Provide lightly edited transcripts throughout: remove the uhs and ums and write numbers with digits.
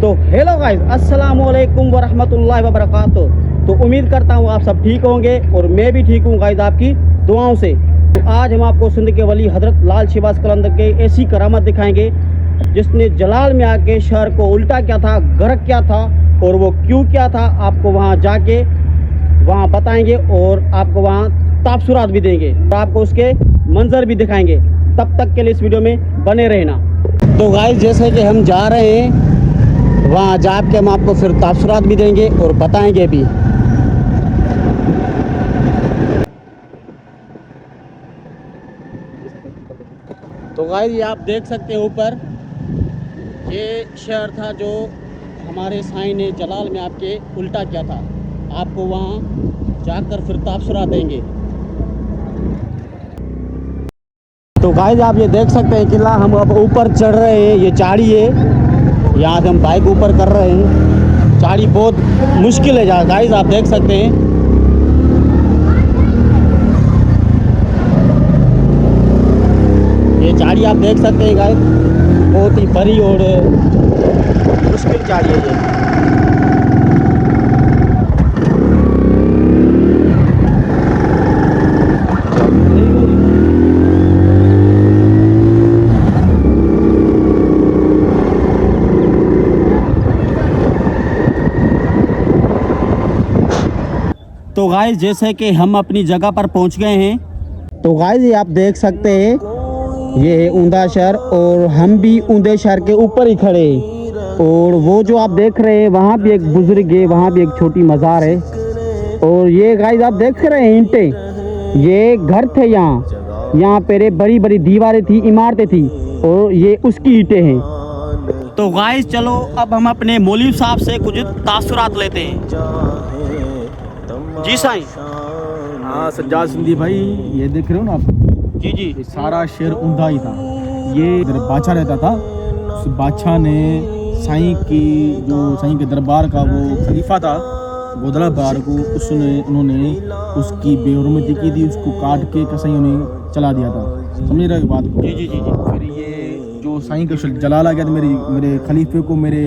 तो hello guys, अस्सलाम वालेकुम वरहमतुल्लाहि वबरकातुह। तो उम्मीद करता हूँ आप सब ठीक होंगे और मैं भी ठीक हूँ गाइस आपकी दुआओं से। तो आज हम आपको सिंध के वली हज़रत लाल शहबाज कलंदर के ऐसी करामत दिखाएंगे जिसने जलाल में आके शहर को उल्टा किया था, गर्क किया था और वो क्यों किया था आपको वहाँ जाके वहाँ बताएंगे और आपको वहाँ ताबसुरात भी देंगे और आपको उसके मंजर भी दिखाएंगे। तब तक के लिए इस वीडियो में बने रहना। तो गाइस जैसे कि हम जा रहे हैं वहाँ जाके हम आपको फिर ताबसुरात भी देंगे और बताएंगे भी। तो गाइस ये आप देख सकते हैं ऊपर ये शहर था जो हमारे साईं ने जलाल में आपके उल्टा किया था। आपको वहाँ जाकर फिर ताबसुरात देंगे। तो गाइस आप ये देख सकते हैं किला हम अब ऊपर चढ़ रहे हैं। ये चाड़ी है, यहाँ से हम बाइक ऊपर कर रहे हैं। चाड़ी बहुत मुश्किल है जहाँ गाइस आप देख सकते हैं। ये चाड़ी आप देख सकते हैं गाइस, बहुत ही बड़ी और मुश्किल चाड़ी है ये। तो गाइस जैसे कि हम अपनी जगह पर पहुंच गए हैं। तो गाइस ये आप देख सकते हैं ये है ऊंधा शहर और हम भी ऊंधे शहर के ऊपर ही खड़े हैं। और वो जो आप देख रहे हैं वहाँ भी एक बुजुर्ग है, वहाँ भी एक छोटी मज़ार है। और ये गाइस आप देख रहे हैं ईंटें, ये घर थे यहाँ पे बड़ी बड़ी दीवारें थी, इमारतें थी और ये उसकी ईंटें हैं। तो गाइस चलो अब हम अपने मौलवी साहब से कुछ तासुरात लेते हैं। जी साईं। हाँ सज्जाद सिंधी भाई, ये देख रहे हो ना आप? जी जी। ये सारा शहर ऊंधा ही था। ये इधर बादशाह रहता था। उस बादशाह ने साईं के दरबार का वो खलीफा था गोदड़ा बार को उन्होंने उसकी बेहुरमती की थी, उसको काट के कसाईयों ने चला दिया था। समझ रहे हो बात को? जी जी जी जी। फिर ये जो साईं के जलाल आ गया था, मेरे खलीफे को, मेरे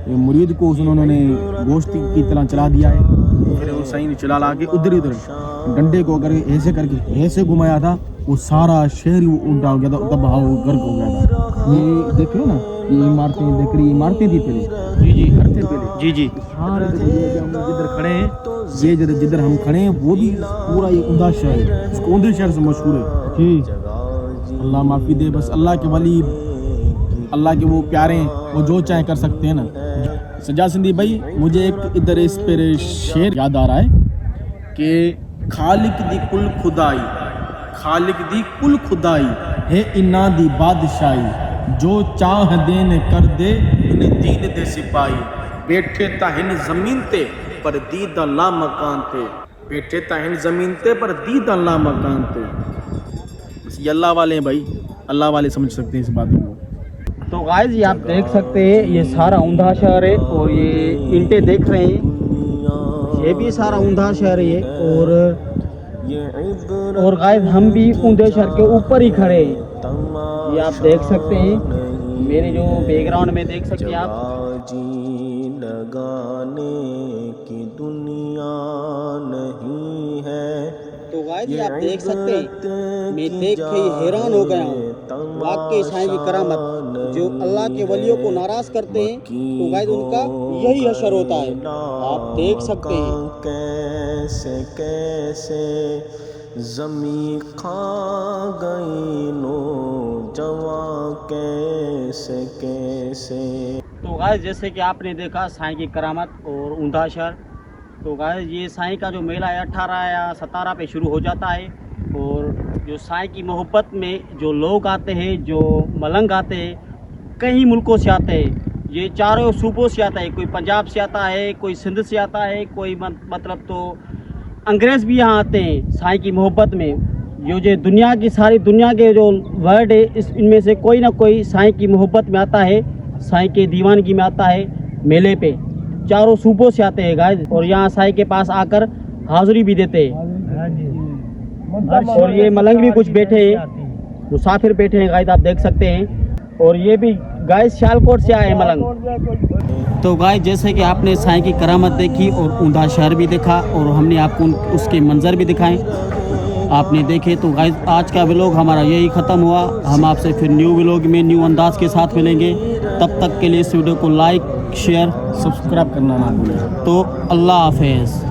मुरीद को उन्होंने गोश्त की तरह चला दिया है। फिर वो साईं ने चला ला के उधर डंडे को अगर ऐसे घुमाया था, वो सारा शहर उल्टा हो गया था, तब गर्क हो गया था। ये देख लो ना, ये इमारतें देख रही, इमारतें थी पहले। जी जी घर थे पहले। जी जी। सारे हम जिधर खड़े हैं, ये जिधर हम खड़े हैं वो भी पूरा ये ऊंधा शहर है। इसको ऊंधे शहर से मशहूर है। ठीक, अल्लाह माफ़ी दे। बस अल्लाह के वली, अल्लाह के वो प्यारे हैं, वो जो चाहे कर सकते हैं ना। सज्जाद सिंधी भाई, मुझे एक इधर इस पर शेर याद आ रहा है कि खालिक दी कुल खुदाई है इन्ना दी बादशाही, जो चाह देन कर दे इन्हें दीन दे सिपाही, बैठे ताहिन जमीन ते पर दीद अल्लाह मकान थे, बैठे ताहिन जमीन ते पर दीद अल्लाह मकान थे। बस ये अल्लाह वाले हैं भाई, अल्लाह वाले समझ सकते हैं इस बात को। तो गाइस ये आप देख सकते हैं ये सारा ऊंधा शहर है और ये ईंटें देख रहे हैं, ये भी सारा ऊंधा शहर है। और गाइस हम भी ऊंधे शहर के ऊपर ही खड़े हैं। ये आप देख सकते हैं मेरे जो बैकग्राउंड में देख सकते हैं आप। लगाने की दुनिया नहीं है। तो गाइस ये आप देख सकते हैं मैं देख के ही हैरान हो गया हूँ। वाकई साईं की करामत, जो अल्लाह के वलियों को नाराज करते हैं तो गाइस उनका यही हशर होता है। आप देख सकते हैं कैसे कैसे ज़मीं खा गई नो जवां, कैसे कैसे। तो गाइस जैसे कि आपने देखा साईं की करामत और ऊंधा शहर। तो गाइस ये साईं का जो मेला है 18 या 17 पे शुरू हो जाता है। और जो साईं की मोहब्बत में जो लोग आते हैं, जो मलंग आते हैं, कई मुल्कों से आते हैं, ये चारों सूबों से आता है। कोई पंजाब से आता है, कोई सिंध से आता है, कोई मतलब तो अंग्रेज़ भी यहाँ आते हैं साईं की मोहब्बत में। जो दुनिया की सारी दुनिया के जो वर्ड है इनमें से कोई ना कोई साईं की मोहब्बत में आता है, साईं के दीवानगी में आता है। मेले पे चारों सूबों से आते हैं गाइस और यहाँ साईं के पास आकर हाज़िरी भी देते हैं। और ये मलंग भी कुछ बैठे हैं, मुसाफिर बैठे हैं गाइस आप देख सकते हैं। और ये भी गाइस सियालकोट से आए मलंग। तो गाइस जैसे कि आपने साईं की करामत देखी और ऊंधा शहर भी देखा और हमने आपको उसके मंजर भी दिखाए आपने देखे। तो गाइस आज का व्लॉग हमारा यही ख़त्म हुआ। हम आपसे फिर न्यू व्लॉग में न्यू अंदाज के साथ मिलेंगे। तब तक के लिए इस वीडियो को लाइक शेयर सब्सक्राइब करना ना भूलें। तो अल्लाह हाफिज़।